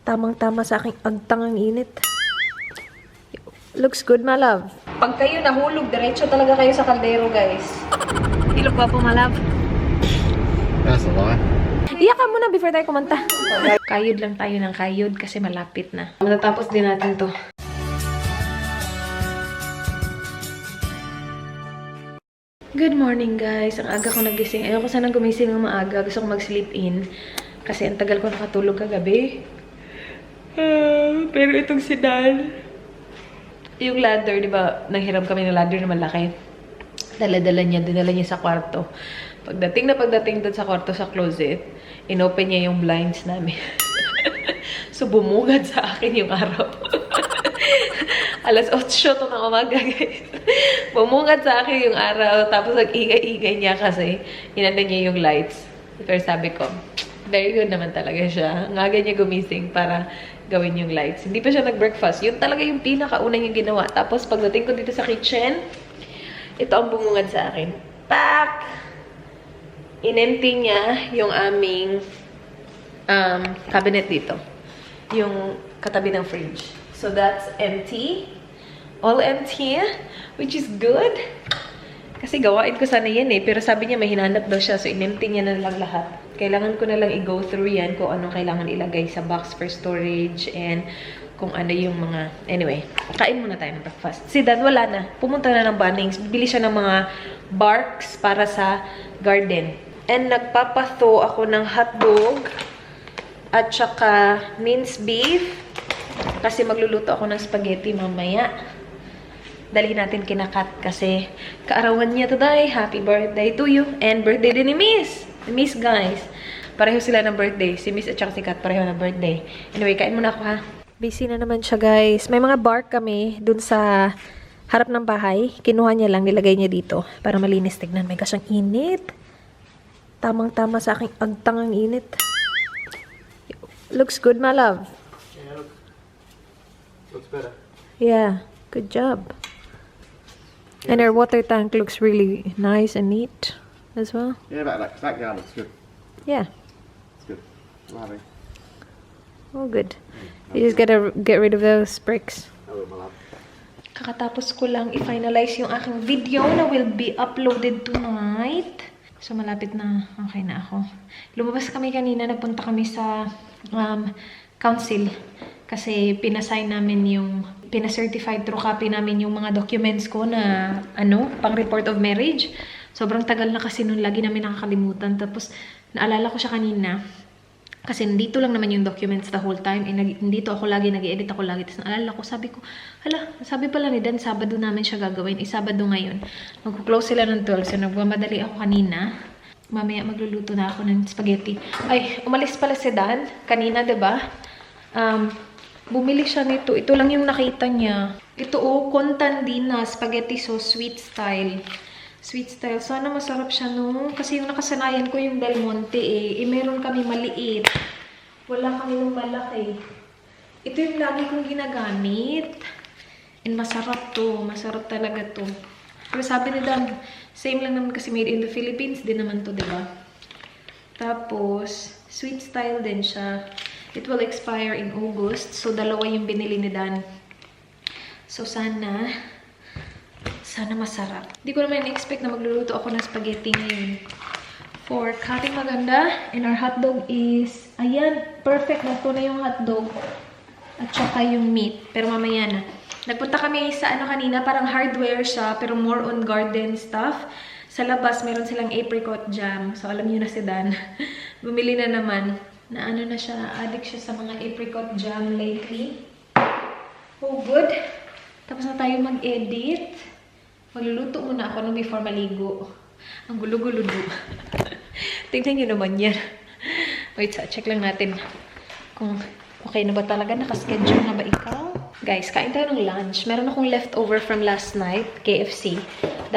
Tamang-tama sa aking agtangang init. Looks good, my love. Pag kayo nahulog, diretso talaga kayo sa kaldero, guys. Hilog ba po, my love? That's a lie. Iyak ka muna before tayo kumanta. Kayod lang tayo ng kayod kasi malapit na. Matatapos din natin to. Good morning, guys. Ang aga ko nagising. Ayoko sanang gumising ng maaga. Gusto ko mag-sleep in. Kasi ang tagal ko nakatulog kagabi. Pero itong si Dan, yung ladder, di ba, nanghiram kami ng ladder na malaki. Dala-dala niya, dinala niya sa kwarto. Pagdating doon sa kwarto sa closet, inopen niya yung blinds namin. So, bumungad sa akin yung araw. Alas 8 to ng umaga, guys. Bumungad sa akin yung araw, tapos nag-ingay-ingay niya kasi inanda niya yung lights. Pero sabi ko, very good naman talaga siya. Ang aga niya gumising para gawin yung lights. Hindi pa siya nag-breakfast. Yun talaga yung pinakauna niyang ginawa. Tapos pagdating ko dito sa kitchen, ito ang bumungad sa akin. Pak! In-empty niya yung aming cabinet dito. Yung katabi ng fridge. So that's empty. All empty, which is good. Kasi gawain ko sana yan eh. Pero sabi niya may hinanap daw siya. So in-empty niya na lang lahat. Kailangan ko na lang i-go through yan kung anong kailangan ilagay sa box for storage and kung ano yung mga... Anyway, kain muna tayo ng breakfast. Si Dan wala na. Pumunta na ng Bunnings. Bibili siya ng mga barks para sa garden. And nagpapato ako ng hotdog at saka minced beef. Kasi magluluto ako ng spaghetti mamaya. Dalhin natin kinakat kasi kaarawan niya today. Happy birthday to you. And birthday din ni Miss. Miss, guys. Pareho sila ng birthday. Si Miss at saka si Kat pareho ng birthday. Anyway, kain muna ako ha. Busy na naman siya, guys. May mga bark kami dun sa harap ng bahay. Kinuha niya lang, nilagay niya dito para malinis. Tignan, may kasyang init. Tamang-tama sa aking agtangang init. Looks good, my love. Yeah, looks better. Yeah, good job. And our water tank looks really nice and neat as well. Yeah, backyard looks good. Yeah. It's good. I'm happy. Oh, good. You just gotta get rid of those bricks. I will, my love. Kakatapos ko lang i-finalize yung aking video na will be uploaded tonight. So, malapit na. Okay na ako. Lumabas kami kanina. Nagpunta kami sa council. Kasi pinasign namin yung, pina-certified true copy namin yung mga documents ko na, pang report of marriage. Sobrang tagal na kasi nun, lagi namin nakakalimutan. Tapos, naalala ko siya kanina. Kasi nandito lang naman yung documents the whole time. Nandito ako lagi, nag-edit ako lagi. Tapos naalala ko, sabi ko, sabi pala ni Dan, Sabado namin siya gagawin. Sabado ngayon. Mag-close sila ng 12. So, nagmamadali ako kanina. Mamaya magluluto na ako ng spaghetti. Ay, umalis pala si Dan. Kanina, diba? Bumili siya nito. Ito lang yung nakita niya. Ito, contandina spaghetti sauce, sweet style. Sweet style. Sana masarap siya, no? Kasi yung nakasanayan ko yung Del Monte, meron kami maliit. Wala kami ng malaki. Ito yung lagi kong ginagamit. And masarap to. Masarap talaga to. Pero sabi ni Dan, same lang naman kasi made in the Philippines din naman to, diba? Tapos, sweet style din siya. It will expire in August. So, dalawa yung binili ni Dan. So, sana masarap. Hindi ko naman expect na magluluto ako ng spaghetti ngayon. For cutting maganda. And our hotdog is, ayan, perfect. Nato na yung hotdog. At saka yung meat. Pero mamaya na. Nagpunta kami sa kanina, parang hardware siya, pero more on garden stuff. Sa labas, meron silang apricot jam. So, alam niyo na si Dan. Bumili na naman. Na na siya, addict siya sa mga apricot jam lately. Oh, good. Tapos na tayo mag-edit. Magluluto muna ako nung before maligo. Ang gulo-gulo do. Tingnan nyo naman yan. Wait, check lang natin kung okay na ba talaga. Nakaschedule na ba ikaw? Guys, kain tayo ng lunch. Meron akong leftover from last night, KFC.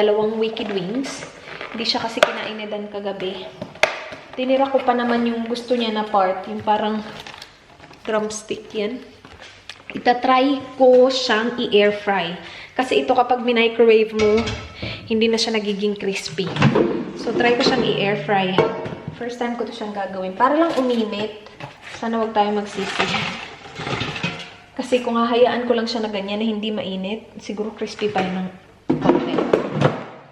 2 Wicked Wings. Hindi siya kasi kinain ni Dan kagabi. Tinira ko pa naman yung gusto niya na part. Yung parang drumstick yan. Itatry ko siyang i-air fry. Kasi ito kapag minicrowave mo, hindi na siya nagiging crispy. So, try ko siyang i-air fry. First time ko to siyang gagawin. Para lang uminit. Sana wag tayo magsisi. Kasi kung hahayaan ko lang siya na ganyan na hindi mainit, siguro crispy pa yun ng konti.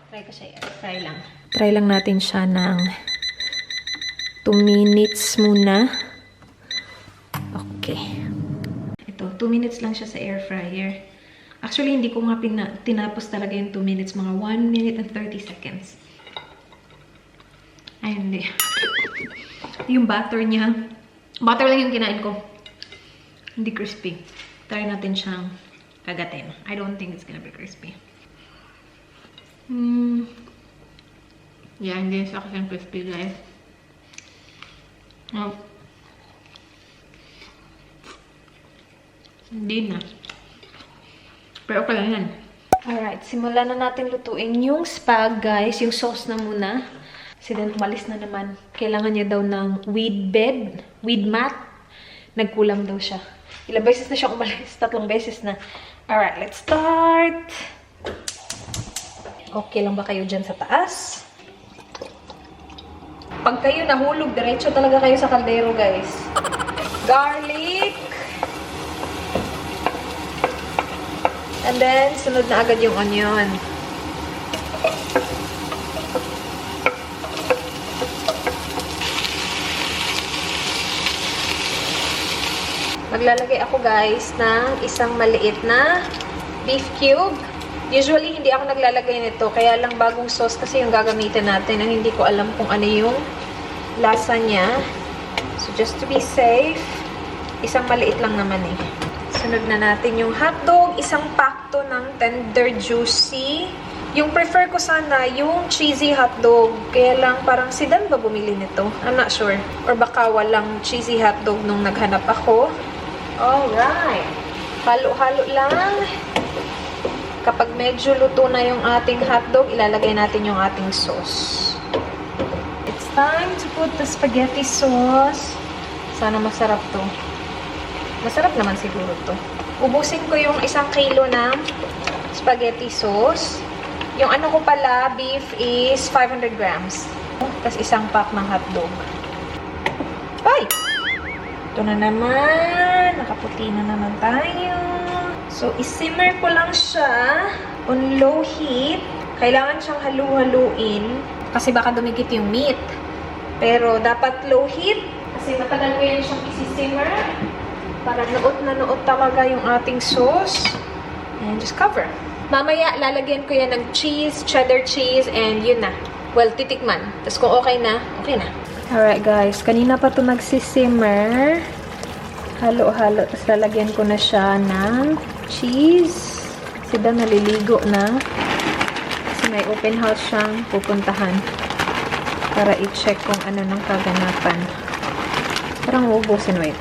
Try ko siya, try lang. Try lang natin siya ng 2 minutes muna. Okay. Ito, 2 minutes lang siya sa air fryer. Actually, hindi ko nga tinapos talaga yung 2 minutes. Mga 1 minute and 30 seconds. Ay, hindi. Yung butter niya. Butter lang yung kinain ko. Hindi crispy. Try natin siyang kagatin. I don't think it's gonna be crispy. Yeah, hindi siya kasing crispy, guys. Oh. Hindi na. Pero okay lang yan. Alright, simulan na natin lutuin yung spag, guys. Yung sauce na muna. Kasi then, umalis na naman. Kailangan niya daw ng weed mat. Nagkulang daw siya. Ilang beses na siya umalis. 3 beses na. Alright, let's start. Okay lang ba kayo dyan sa taas? Pag kayo nahulog, diretso talaga kayo sa kaldero, guys. Garlic. And then, sunod na agad yung onion. Maglalagay ako, guys, ng isang maliit na beef cube. Usually, hindi ako naglalagay nito. Kaya lang bagong sauce kasi yung gagamitin natin. Ang hindi ko alam kung ano yung lasa niya. So, just to be safe, isang maliit lang naman eh. Sunod na natin yung hotdog. Isang pack to ng tender juicy. Yung prefer ko sana yung cheesy hotdog. Kaya lang parang si Dan ba bumili nito? I'm not sure. Or baka walang cheesy hotdog nung naghanap ako. Alright. Halo-halo lang. Kapag medyo luto na yung ating hotdog, ilalagay natin yung ating sauce. It's time to put the spaghetti sauce. Sana masarap to. Masarap naman siguro to. Ubusin ko yung 1 kilo ng spaghetti sauce. Yung ano ko pala, beef is 500 grams. Tapos 1 pack ng hotdog. Ay! Ito na naman. Nakaputi na naman tayo. So, isimmer ko lang siya on low heat. Kailangan siyang halu-haluin kasi baka dumikit yung meat. Pero dapat low heat kasi matagal ko yan siyang isi-simmer para nuot na nuot talaga yung ating sauce. And just cover. Mamaya, lalagyan ko yan ng cheese, cheddar cheese, and yun na. Well, titikman. Tapos kung okay na, okay na. Alright guys, kanina pa ito nagsisimmer. Halo-halo. Tapos lalagyan ko na siya ng cheese. Kasi daw naliligo na. Kasi may open house siyang pupuntahan. Para i-check kung ano nang kaganapan. Parang uubusin, wait.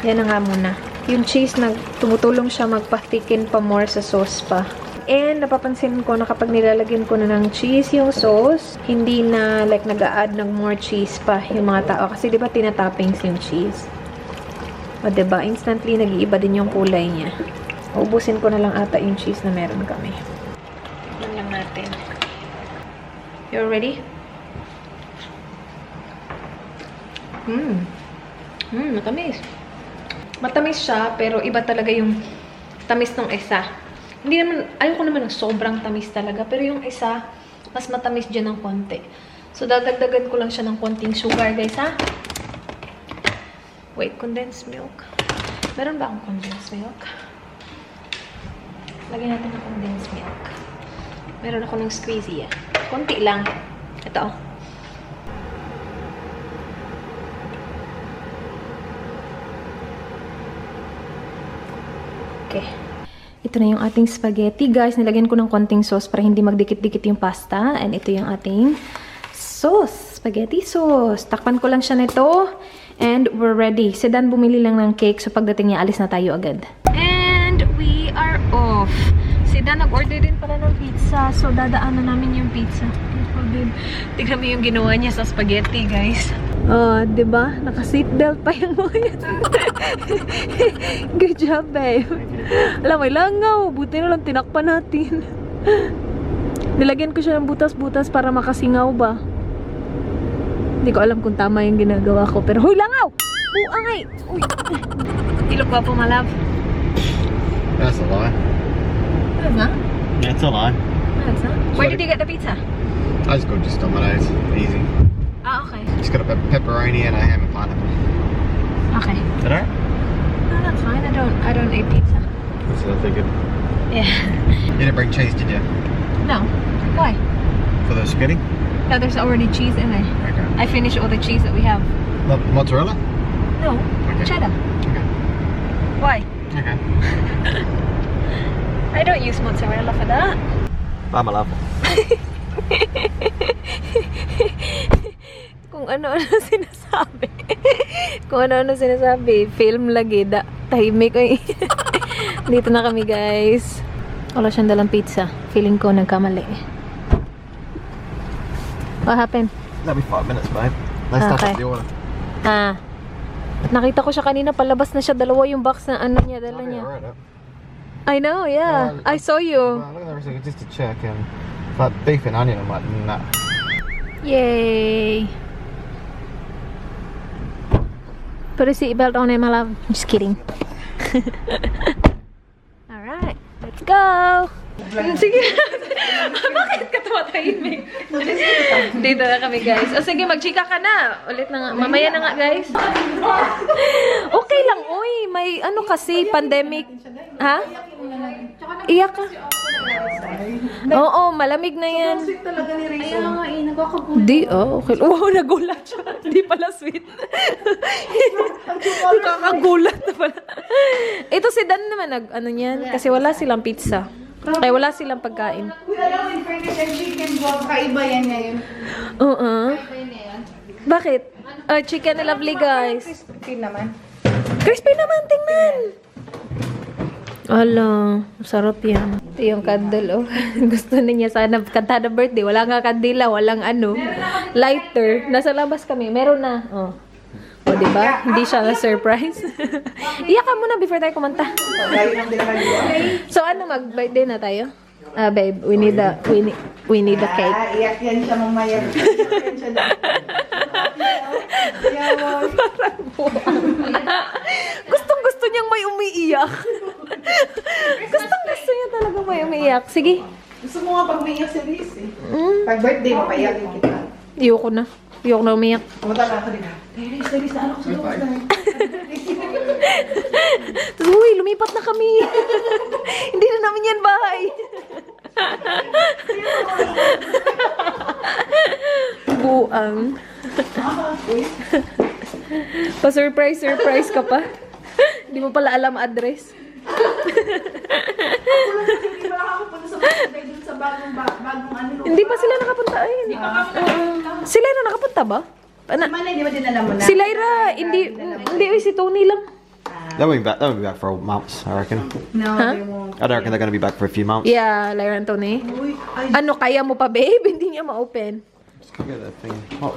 Yan na nga muna. Yung cheese, tumutulong siya magpatikin pa more sa sauce pa. And napapansin ko na kapag nilalagyan ko na ng cheese yung sauce, hindi na like nag-a-add ng more cheese pa yung mga tao. Kasi diba tinatoppings yung cheese? O diba, instantly nag-iiba din yung kulay niya. Uubusin ko na lang ata yung cheese na meron kami. Tignan lang natin. You ready? Matamis. Matamis siya, pero iba talaga yung tamis ng isa. Hindi naman, ayoko naman ng sobrang tamis talaga, pero yung isa, mas matamis dyan ng konti. So, dadagdagan ko lang siya ng konting sugar, guys, ha? Wait, condensed milk. Meron ba akong condensed milk? Lagyan natin ng condensed milk. Meron ako ng squeezy, ah. Konti lang. Ito, oh. Okay. Ito na yung ating spaghetti. Guys, nilagyan ko ng konting sauce para hindi magdikit-dikit yung pasta. And ito yung ating sauce. Spaghetti sauce. Takpan ko lang siya nito. And we're ready. Si Dan bumili lang ng cake. So pagdating niya, alis na tayo agad. And we are off. Si Dan nag-order din pala ng pizza. So dadaanan namin yung pizza. Tignan mo yung ginawa niya sa spaghetti, guys. Diba? Naka-seatbelt pa yung mga yan. Good job, babe. Alam, may langaw. Buti na lang tinakpan natin. Nilagyan ko siya ng butas-butas para makasingaw ba. Hindi ko alam kung tama yung ginagawa ko. Pero, huy, langaw! Buangay! Uy! You look guapo, my love. That's a lie. No, it's not. Yeah, it's a lie. No, it's not. Where did you get the pizza? I just got just Domino's. Easy. Ah, okay. Just got a pepperoni and a ham and pineapple. Okay. Is that alright? No, that's fine. I don't eat pizza. That's what I figured. Yeah. You didn't bring cheese, did you? No. Why? For the spaghetti? No, there's already cheese in there. Okay. I finished all the cheese that we have. Mozzarella? No. Okay. Cheddar. Okay. Why? Okay. I don't use mozzarella for that. Bye, my love. Kung ano-ano sinasabi. Kung ano-ano sinasabi. Film lagi. Tahimik ko eh. Dito na kami, guys. Wala siyang dalang pizza. Feeling ko nagkamali. What happened? That'll be 5 minutes, babe. Let's start Okay. up the order. Ah. Nakita ko siya kanina. Palabas na siya. Dalawa yung box na ano niya. Dala niya. Alright, I know, yeah. I saw you. look at everything just to check and like beef and onion. I'm like, nah. Yay. Put a seatbelt on it, my love. Just kidding. Alright, let's go. Sige. Bakit ka tumatahimik? Dito na kami, guys. O sige, magchika ka na. Ulit na nga. Mamaya na nga, guys. Okay lang, uy. May ano kasi, pandemic. Ha? Iyak ka. Oo, malamig na yan. Di, okay. Oh, nagulat siya. Di pala sweet. Kakagulat na pala. Ito si Dan naman, ano niyan. Kasi wala silang pizza. Ay, wala silang pagkain. Alam mo, in fairness and chicken broth, kaiba yan ngayon. Oo. Bakit? Chicken and lovely, guys. Crispy naman. Crispy naman, tingnan. Ala, sarap yan. Ito yung candle, oh. Gusto na niya sana kanta na birthday. Wala nga kandila, walang ano. Lighter. Nasa labas kami. Meron na. Oh. O, diba? Hindi siya na-surprise. Iyak ka muna before tayo kumanta. So, ano, mag-birthday na tayo? Babe, we need the cake. Iyak yan siya mamaya. Iyak yan siya na. Gustong-gusto niyang may umiiyak. Gustong-gusto niya talaga may umiiyak. Sige. Gusto mo nga pag may iyak si Liz eh. Pag birthday mo, paiyakin kita. Ayoko na. Ayoko na umiyak. Pumunta na ako din ha. Liz, na ano ko sa loob na. Tapos, uy, lumipat na kami. Hindi na namin yan bahay. Buang. Pa-surprise ka pa. Hindi mo pala alam address. Hindi ba nakakapunta sa birthday dun sa bagong ano. Hindi pa sila nakapunta. Ay, si Lyra nakapunta ba? Manay, di ba din alam mo na? Si Lyra, hindi, si Tony lang. They'll be back for months, I reckon. No, Huh? they won't. I don't reckon they're going to be back for a few months. Yeah, Lyra and Tony. Uy, ay, Ano, kaya mo pa, babe? Hindi niya ma-open. Let's go get that thing hot.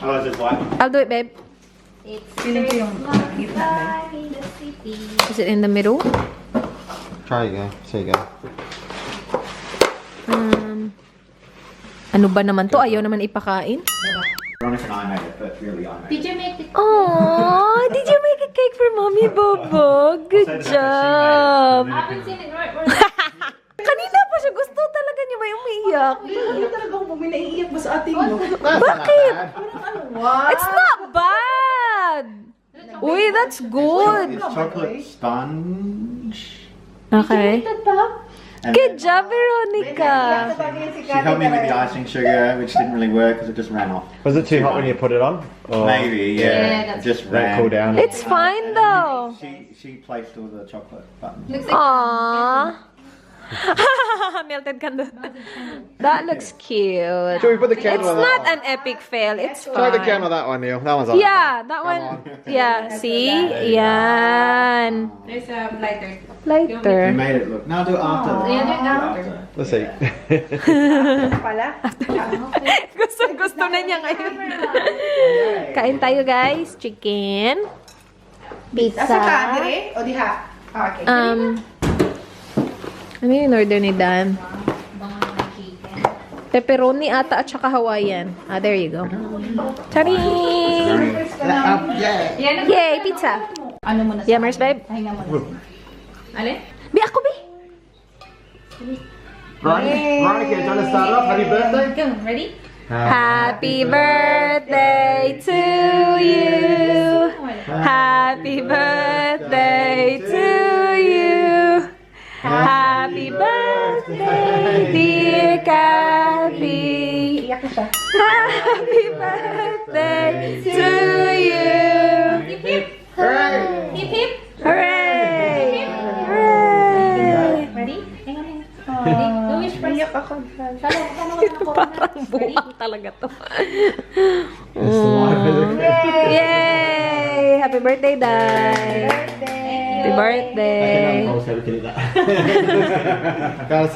Oh, is it white? I'll do it, babe. feeling ko yung gitna. Is it in the middle? Try it, go. See you go. Ano ba naman to? Ayaw naman ipakain. Veronica and I made it, but really I made it. Did you make it? Oh, did you make a cake for Mommy Bobo? Good job. I haven't seen it right. Kanina pa siya. Gusto talaga niya may umiiyak. Hindi talaga ako bumili, naiiyak ba sa ating mo? Bakit? What? It's not bad. Uy, that's good. It's chocolate sponge. Okay. And Good job, Veronica. she helped me with the icing sugar, which didn't really work because it just ran off. Was it too hot when you put it on? Or Maybe, yeah. that's it just let it ran. cool down? It's fine though. She placed all the chocolate buttons. Aww. Melted candle. That looks cute. Should we put the It's candle on not that an epic fail. It's one? Try the candle fine. on that one, Neil. That one's on. Yeah, that one. Yeah, see? Yan. There's a lighter. We Lighter. made it look. Now do it after. Yeah, do it after. Let's see. Pala? Gusto na niya ngayon. Kain tayo, guys. Chicken. Asa ka, Pizza. dire? O diha? Ah, okay. Ano yung order ni Dan? Pepperoni ata at saka Hawaiian. There you go. Charing! Yay, pizza! Ano mo na Yeah, Mars, babe. Pahinga mo na. Alin? Bi, ako, Bi. Veronica, do you want to start off? Happy birthday. Go, ready? Happy birthday to you. Happy birthday to you. Happy birthday, dear Kathy. Happy birthday to you. Hip hip. Hip hip. Hooray! Hooray! Ready? Hang on. Ready? Go wish first. Iyak ako. Parang buwang talaga to. It's the live video. Yay! Happy birthday, Dai! Happy birthday! Guys,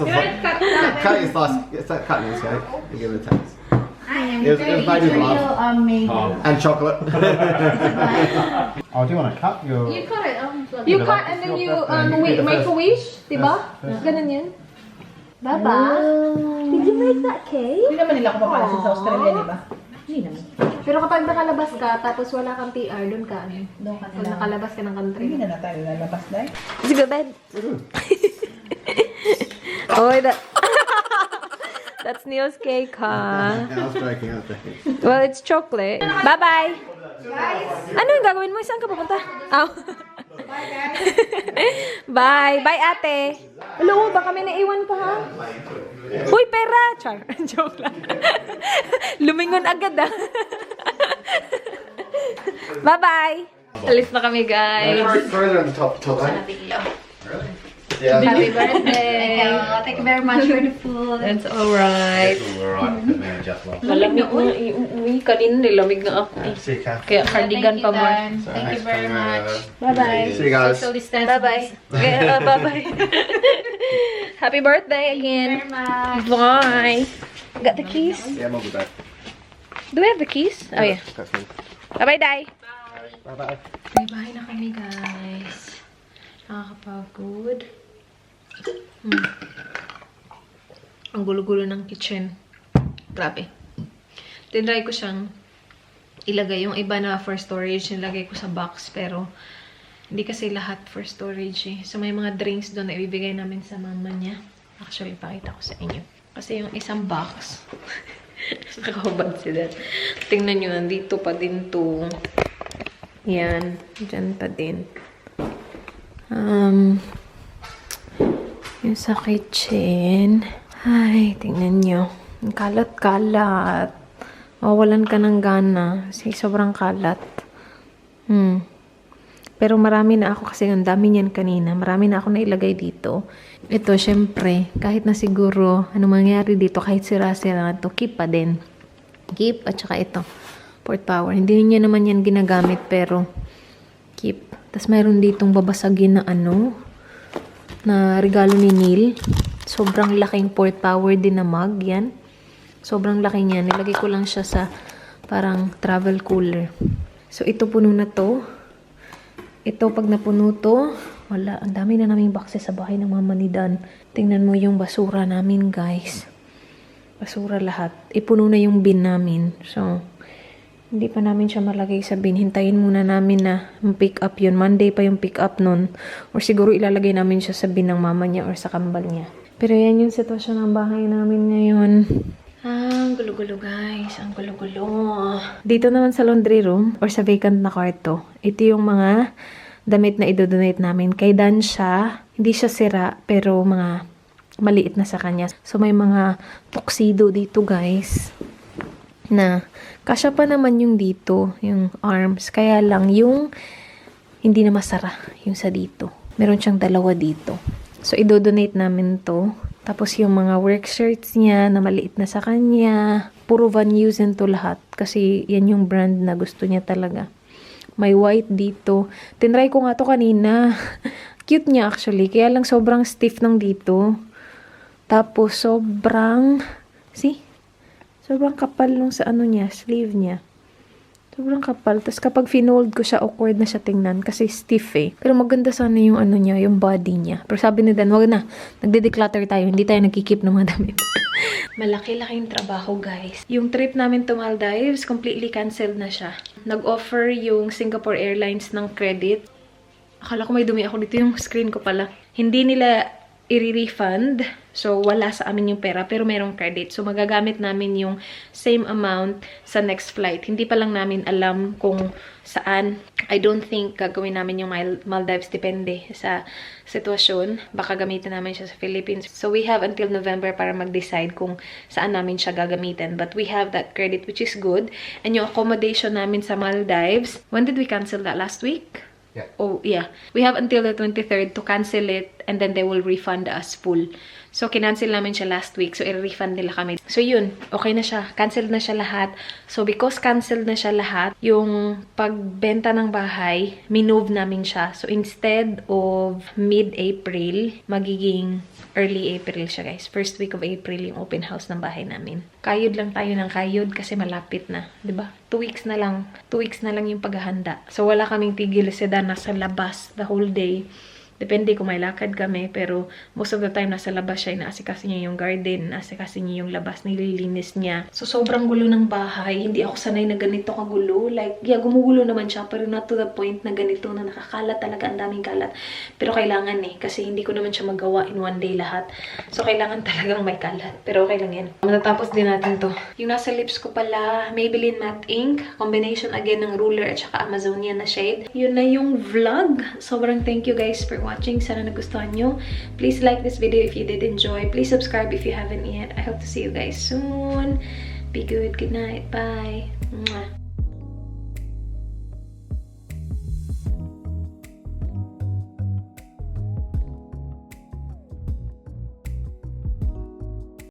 cut your slice. Cut this, okay? You give it a taste. It was made with love and chocolate. Oh, do you want to cut your? You cut it. You cut and then you make a wish, diba? Ganun yun. Baba, did you make that cake? Hindi naman nila ako papalasin sa Australia, di ba? Hindi naman. Pero kapag nakalabas ka, tapos wala kang PR, doon ka. Doon ka Pag nila. nakalabas ka ng country. Hindi na tayo lalabas dahil. Let's go bed. Oh, that's Neil's cake, huh? I was joking. I was joking. Well, it's chocolate. Bye-bye. Ano yung gagawin mo? Saan ka pupunta? Oh. Bye. Bye, ate. Hello, baka may naiwan ka, ha? Uy, pera! Char. Joke lang. Lumingon agad, ah. Bye-bye. Alis na kami, guys. Further on the top, eh? Yeah. Happy birthday. Thank you very much for the food. That's alright. Alright, the man just left. Malamig na. Uy, kanina nilamig na ako. See you, Kath. Kaya cardigan pa more. Thank you very much. Bye-bye. See you guys. Social distance. Bye-bye. Bye-bye. Happy birthday again. Very much. Bye. Got the keys? Yeah, Mum will be back. Do we have the keys? Oh, yeah. That's me. Bye-bye, Dai. Bye-bye. May bahay na kami, guys. Nakakapagod. Ang gulo-gulo ng kitchen. Grabe. Tinry ko siyang ilagay. Yung iba na for storage, nilagay ko sa box. Pero, hindi kasi lahat for storage eh. So, may mga drinks doon na ibibigay namin sa mama niya. Actually, pakita ko sa inyo. Kasi yung isang box, nakakabad sila. Tingnan nyo, nandito pa din to. Yan. Diyan pa din. Yung sa kitchen. Ay, tingnan nyo. Ang kalat-kalat. Mawalan ka ng gana. Kasi sobrang kalat. Pero marami na ako kasi ang dami niyan kanina. Marami na ako nailagay dito. Ito, syempre, kahit na siguro ano mangyari dito, kahit sira-sira na ito, keep pa din. Keep, at saka ito. Port power. Hindi niya naman yan ginagamit, pero keep. Tapos mayroon ditong babasagin na ano, na regalo ni Neil. Sobrang laking port power din na mug, yan. Sobrang laki niya. Nilagay ko lang siya sa parang travel cooler. So, ito puno na to. Ito, pag napuno to, wala. Ang dami na naming boxes sa bahay ng mama ni Dan. Tingnan mo yung basura namin, guys. Basura lahat. Ipuno na yung bin namin. So, hindi pa namin siya malagay sa bin. Hintayin muna namin na pick up yun. Monday pa yung pick up nun. Or siguro ilalagay namin siya sa bin ng mama niya or sa kambal niya. Pero yan yung sitwasyon ng bahay namin ngayon. Ang gulo-gulo, guys. Ang gulo-gulo. Dito naman sa laundry room or sa vacant na kwarto, ito yung mga damit na idodonate namin. Kay Dan siya. Hindi siya sira, pero mga maliit na sa kanya. So, may mga tuxedo dito, guys. Na kasya pa naman yung dito, yung arms. Kaya lang yung hindi na masara, yung sa dito. Meron siyang dalawa dito. So, idodonate namin to. Tapos yung mga work shirts niya na maliit na sa kanya. Puro Van Heusen to lahat. Kasi yan yung brand na gusto niya talaga. May white dito. Tinry ko nga to kanina. Cute niya actually. Kaya lang sobrang stiff ng dito. Tapos sobrang... See? Sobrang kapal nung sa ano niya, sleeve niya. Sobrang kapal. Tapos kapag finold ko siya, awkward na siya tingnan kasi stiff eh. Pero maganda sana yung ano niya, yung body niya. Pero sabi ni Dan, wag na. Nagde-declutter tayo. Hindi tayo nagkikip ng mga damit. Malaki-laking trabaho, guys. Yung trip namin to Maldives, completely canceled na siya. Nag-offer yung Singapore Airlines ng credit. Akala ko may dumi ako dito, yung screen ko pala. Hindi nila i-refund. So, wala sa amin yung pera, pero merong credit. So, magagamit namin yung same amount sa next flight. Hindi pa lang namin alam kung saan. I don't think gagawin namin yung Maldives. Depende sa sitwasyon. Baka gamitin namin siya sa Philippines. So, we have until November para mag-decide kung saan namin siya gagamitin. But we have that credit, which is good. And yung accommodation namin sa Maldives, when did we cancel that? Last week? Yeah. Oh, yeah. We have until the 23rd to cancel it and then they will refund us full. So, kinancel namin siya last week. So, i-refund nila kami. So, yun. Okay na siya. Cancelled na siya lahat. So, because cancelled na siya lahat, yung pagbenta ng bahay, minove namin siya. So, instead of mid-April, magiging early April siya, guys. First week of April yung open house ng bahay namin. Kayod lang tayo ng kayod kasi malapit na. 'Di ba? 2 weeks na lang. 2 weeks na lang yung paghahanda. So, wala kaming tigil sedan nasa labas the whole day. Depende kung may lakad kami, pero most of the time nasa labas siya, inaasikaso niya yung garden, inaasikaso niya yung labas, nililinis niya. So, sobrang gulo ng bahay. Hindi ako sanay na ganito kagulo. Like, yeah, gumugulo naman siya, pero not to the point na ganito, na nakakalat talaga, ang daming kalat. Pero kailangan kasi hindi ko naman siya magawa in one day lahat. So, kailangan talagang may kalat. Pero okay lang yan. Matatapos din natin to. Yung nasa lips ko pala, Maybelline Matte Ink. Combination again ng ruler at saka Amazonian na shade. Yun na yung vlog. Sobrang thank you guys for watching. Sana nagustuhan nyo. Please like this video if you did enjoy. Please subscribe if you haven't yet. I hope to see you guys soon. Be good. Good night. Bye. Mwah.